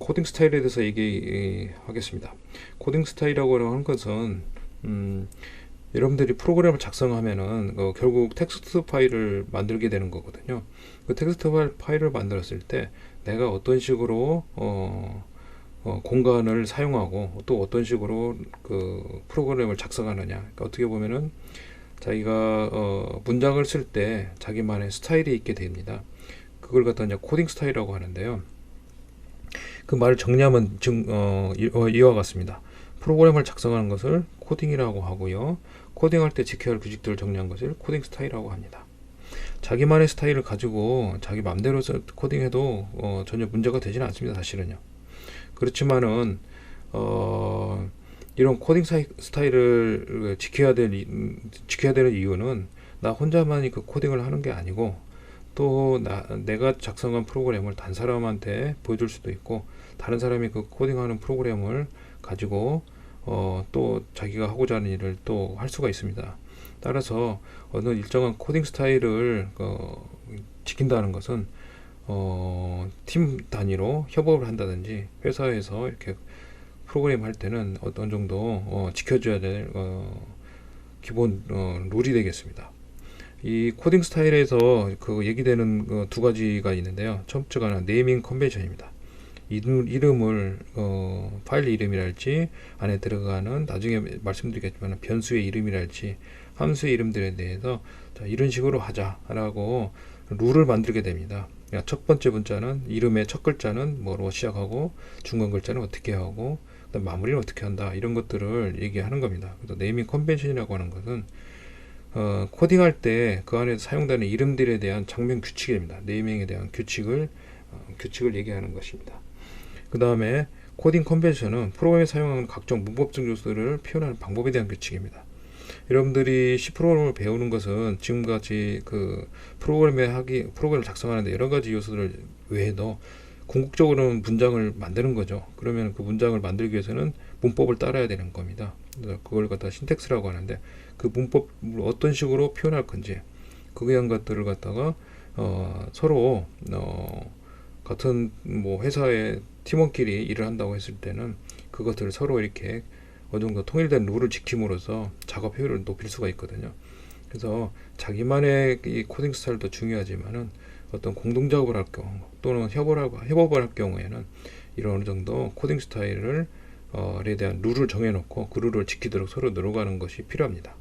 코딩 스타일에 대해서 얘기하겠습니다. 코딩 스타일이라고 하는 것은 여러분들이 프로그램을 작성하면은 결국 텍스트 파일을 만들게 되는 거거든요. 그 텍스트 파일을 만들었을 때 내가 어떤 식으로 공간을 사용하고 또 어떤 식으로 그 프로그램을 작성하느냐. 그러니까 어떻게 보면은 자기가 문장을 쓸 때 자기만의 스타일이 있게 됩니다. 그걸 갖다 이제 코딩 스타일이라고 하는데요. 그 말을 정리하면 이와 같습니다. 프로그램을 작성하는 것을 코딩이라고 하고요. 코딩할 때 지켜야 할 규칙들을 정리한 것을 코딩 스타일이라고 합니다. 자기만의 스타일을 가지고 자기 맘대로 코딩해도 전혀 문제가 되지는 않습니다. 사실은요. 그렇지만은 이런 코딩 스타일을 지켜야 되는 이유는 나 혼자만이 그 코딩을 하는 게 아니고 또 내가 작성한 프로그램을 다른 사람한테 보여줄 수도 있고 다른 사람이 그 코딩하는 프로그램을 가지고 또 자기가 하고자 하는 일을 또 할 수가 있습니다. 따라서 어느 일정한 코딩 스타일을 지킨다는 것은 팀 단위로 협업을 한다든지 회사에서 이렇게 프로그램 할 때는 어떤 정도 지켜줘야 될 기본 룰이 되겠습니다. 이 코딩 스타일에서 그 얘기되는 두 가지가 있는데요. 첫 번째가 네이밍 컨벤션입니다. 이름을 파일 이름이랄지 안에 들어가는 나중에 말씀드리겠지만 변수의 이름이랄지 함수의 이름들에 대해서 자, 이런 식으로 하자라고 룰을 만들게 됩니다. 그러니까 첫 번째 문자는 이름의 첫 글자는 뭐로 시작하고 중간 글자는 어떻게 하고 그다음 마무리는 어떻게 한다 이런 것들을 얘기하는 겁니다. 그래서 네이밍 컨벤션이라고 하는 것은 코딩할 때 그 안에 사용되는 이름들에 대한 장면 규칙입니다. 네이밍에 대한 규칙을 얘기하는 것입니다. 그 다음에 코딩 컨벤션은 프로그램에 사용하는 각종 문법적 요소를 표현하는 방법에 대한 규칙입니다. 여러분들이 C 프로그램을 배우는 것은 지금까지 그 프로그램을 작성하는데 여러 가지 요소들 외에도 궁극적으로는 문장을 만드는 거죠. 그러면 그 문장을 만들기 위해서는 문법을 따라야 되는 겁니다. 그걸 갖다 신텍스라고 하는데 그 문법을 어떤 식으로 표현할 건지 그런 것들을 갖다가 서로 같은 뭐 회사의 팀원끼리 일을 한다고 했을 때는 그것들을 서로 이렇게 어느 정도 통일된 룰을 지킴으로써 작업 효율을 높일 수가 있거든요. 그래서 자기만의 이 코딩 스타일도 중요하지만은 어떤 공동 작업을 할 경우 또는 협업을 할 경우에는 이런 어느 정도 코딩 스타일을 에 대한 룰을 정해놓고 그 룰을 지키도록 서로 노력하는 것이 필요합니다.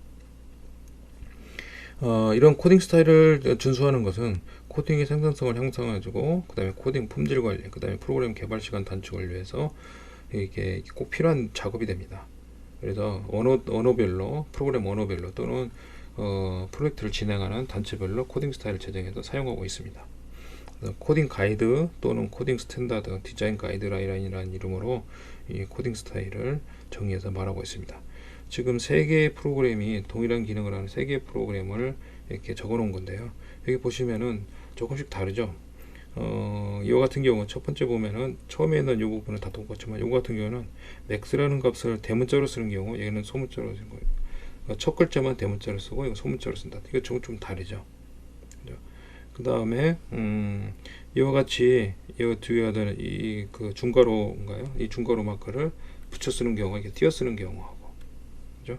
이런 코딩 스타일을 준수하는 것은 코딩의 생산성을 향상해주고 그 다음에 코딩 품질 관리, 그 다음에 프로그램 개발 시간 단축을 위해서 이게 꼭 필요한 작업이 됩니다. 그래서 언어별로 프로그램 언어별로 또는 프로젝트를 진행하는 단체별로 코딩 스타일을 제정해서 사용하고 있습니다. 코딩 가이드 또는 코딩 스탠다드, 디자인 가이드라인이라는 이름으로 이 코딩 스타일을 정의해서 말하고 있습니다. 지금 3개의 프로그램이 동일한 기능을 하는 3개의 프로그램을 이렇게 적어 놓은 건데요. 여기 보시면은 조금씩 다르죠. 이와 같은 경우 첫 번째 보면은 처음에는 이 부분은 다 똑같지만 이거 같은 경우는 max라는 값을 대문자로 쓰는 경우 얘는 소문자로 쓰는 거예요. 그러니까 첫 글자만 대문자로 쓰고 이거 소문자로 쓴다. 이거 좀 다르죠. 그 다음에 이와 같이 이 뒤에 하는 이그 중괄호인가요? 이 중괄호 마크를 붙여 쓰는 경우가 이렇게 띄어 쓰는 경우하고, 그죠?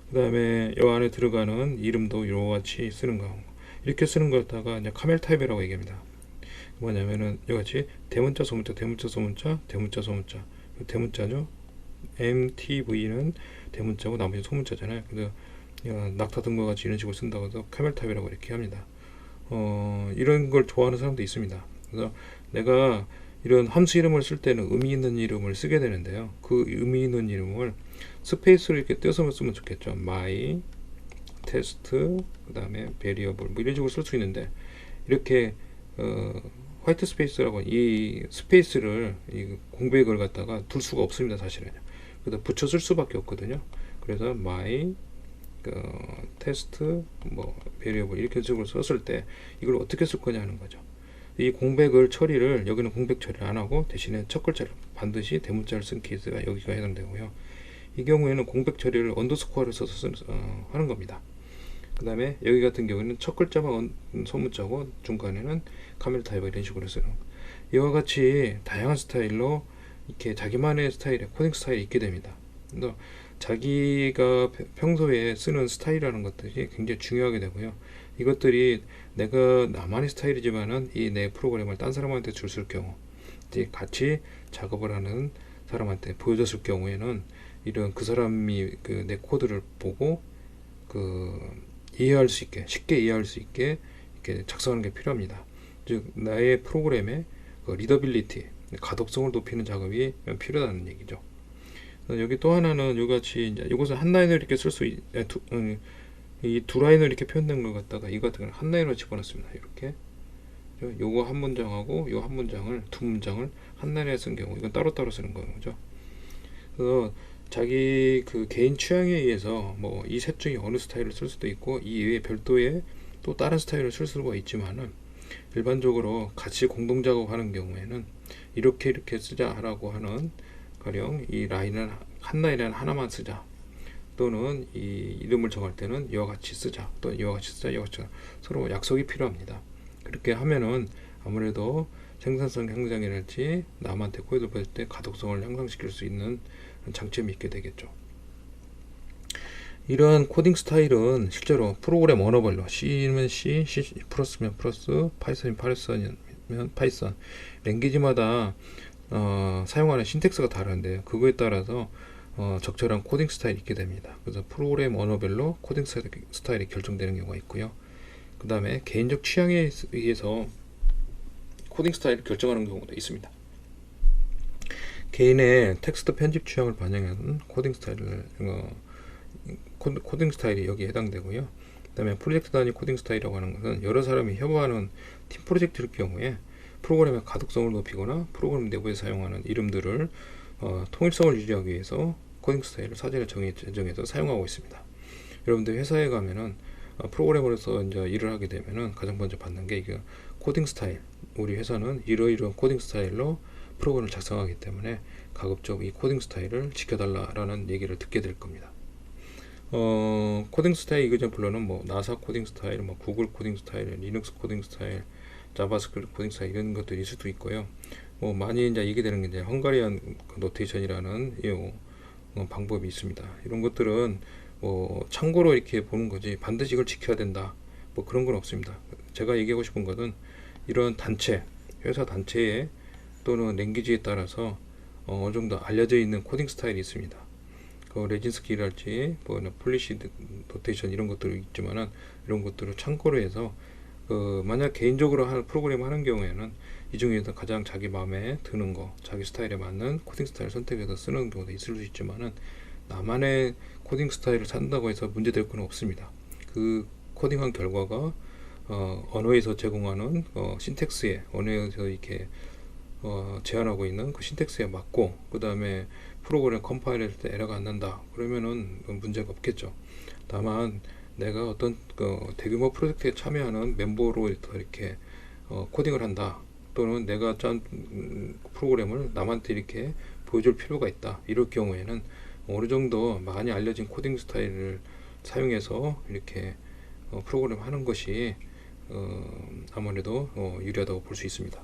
그 다음에 이 안에 들어가는 이름도 이와 같이 쓰는 경우 이렇게 쓰는 걸 갖다가 이제 카멜 타입이라고 얘기합니다. 뭐냐면은 이같이 대문자 소문자 대문자 소문자 대문자 소문자 대문자죠. MTV는 대문자고 나머지 소문자잖아요. 그래서 낙타 등과 같이 이런 식으로 쓴다고 해서 카멜 타입이라고 이렇게 합니다. 이런 걸 좋아하는 사람도 있습니다. 그래서 내가 이런 함수 이름을 쓸 때는 의미 있는 이름을 쓰게 되는데요. 그 의미 있는 이름을 스페이스로 이렇게 떼서 쓰면 좋겠죠. my test 그 다음에 variable 뭐 이런 식으로 쓸 수 있는데 이렇게 화이트 스페이스라고 이 스페이스를 이 공백을 갖다가 둘 수가 없습니다. 사실은. 그래서 붙여 쓸 수밖에 없거든요. 그래서 my 테스트 뭐 베리어블 이렇게 식으로 썼을 때 이걸 어떻게 쓸 거냐 하는 거죠. 이 공백을 처리를 여기는 공백 처리를 안 하고 대신에 첫 글자를 반드시 대문자를 쓴 케이스가 여기가 해당되고요. 이 경우에는 공백 처리를 언더스코어를 써서 하는 겁니다. 그 다음에 여기 같은 경우에는 첫 글자만 소문자고 중간에는 카멜 타입 이런 식으로 쓰는 이와 같이 다양한 스타일로 이렇게 자기만의 스타일의 코딩 스타일이 있게 됩니다. 그래서 자기가 평소에 쓰는 스타일이라는 것들이 굉장히 중요하게 되고요. 이것들이 내가 나만의 스타일이지만은 이 내 프로그램을 딴 사람한테 줬을 경우, 이제 같이 작업을 하는 사람한테 보여줬을 경우에는 이런 그 사람이 그 내 코드를 보고 그 이해할 수 있게, 쉽게 이해할 수 있게 이렇게 작성하는 게 필요합니다. 즉 나의 프로그램의 그 리더빌리티, 가독성을 높이는 작업이 필요하다는 얘기죠. 여기 또 하나는 이같이 이제 이것을 한 라인으로 이렇게 쓸 수 이 두 라인으로 이렇게 표현된 걸 갖다가 이 같은 걸 한 라인으로 집어넣습니다. 이렇게 요거 한 문장하고 요 한 문장을 두 문장을 한 라인에 쓴 경우, 이건 따로따로 쓰는 거죠. 그래서 자기 그 개인 취향에 의해서 뭐 이 셋 중에 어느 스타일을 쓸 수도 있고 이 외에 별도의 또 다른 스타일을 쓸 수가 있지만은 일반적으로 같이 공동 작업하는 경우에는 이렇게 쓰자라고 하는, 가령 이 라인을 한 라인에 하나만 쓰자, 또는 이 이름을 정할 때는 이와 같이 쓰자, 또 이와 같이 쓰자, 이와 같이 쓰자. 서로 약속이 필요합니다. 그렇게 하면은 아무래도 생산성 향상이랄지 남한테 코드를 보낼 때 가독성을 향상시킬 수 있는 장점이 있게 되겠죠. 이러한 코딩 스타일은 실제로 프로그램 언어별로 C면 C, C 플러스면 플러스, 파이썬이면 파이썬이면 파이썬, 랭귀지마다 사용하는 신텍스가 다른데요. 그거에 따라서 적절한 코딩 스타일이 있게 됩니다. 그래서 프로그램 언어별로 코딩 스타일이 결정되는 경우가 있고요. 그 다음에 개인적 취향에 의해서 코딩 스타일을 결정하는 경우도 있습니다. 개인의 텍스트 편집 취향을 반영하는 코딩 스타일이 여기에 해당되고요. 그 다음에 프로젝트 단위 코딩 스타일이라고 하는 것은 여러 사람이 협업하는 팀 프로젝트일 경우에 프로그램의 가독성을 높이거나 프로그램 내부에 사용하는 이름들을 통일성을 유지하기 위해서 코딩 스타일을 사전에 정해서 사용하고 있습니다. 여러분들 회사에 가면은 프로그래머로서 이제 일을 하게 되면은 가장 먼저 받는 게 이게 코딩 스타일. 우리 회사는 이러이러한 코딩 스타일로 프로그램을 작성하기 때문에 가급적 이 코딩 스타일을 지켜달라라는 얘기를 듣게 될 겁니다. 코딩 스타일 이그젠플러는 뭐 나사 코딩 스타일, 뭐 구글 코딩 스타일, 리눅스 코딩 스타일, 자바스크립트 코딩 스타일 이런 것들이 있을 수도 있고요. 뭐 많이 이제 얘기되는 게 이제 헝가리안 노테이션이라는 방법이 있습니다. 이런 것들은 뭐 참고로 이렇게 보는 거지 반드시 이걸 지켜야 된다, 뭐 그런 건 없습니다. 제가 얘기하고 싶은 것은 이런 단체, 회사 단체에 또는 랭귀지에 따라서 어느 정도 알려져 있는 코딩 스타일이 있습니다. 레진스키랄지 뭐 폴리시 노테이션 이런 것들이 있지만은 이런 것들을 참고로 해서 만약 개인적으로 하는 프로그램 하는 경우에는 이 중에서 가장 자기 마음에 드는 거, 자기 스타일에 맞는 코딩 스타일 선택해서 쓰는 경우도 있을 수 있지만은 나만의 코딩 스타일을 찾는다고 해서 문제될 건 없습니다. 그 코딩한 결과가 언어에서 제공하는 신텍스에, 언어에서 이렇게 제한하고 있는 그 신텍스에 맞고, 그 다음에 프로그램 컴파일할 때 에러가 안 난다 그러면은 문제가 없겠죠. 다만 내가 어떤 대규모 프로젝트에 참여하는 멤버로 이렇게 코딩을 한다, 또는 내가 짠 프로그램을 남한테 이렇게 보여줄 필요가 있다, 이럴 경우에는 어느 정도 많이 알려진 코딩 스타일을 사용해서 이렇게 프로그램 하는 것이 아무래도 유리하다고 볼 수 있습니다.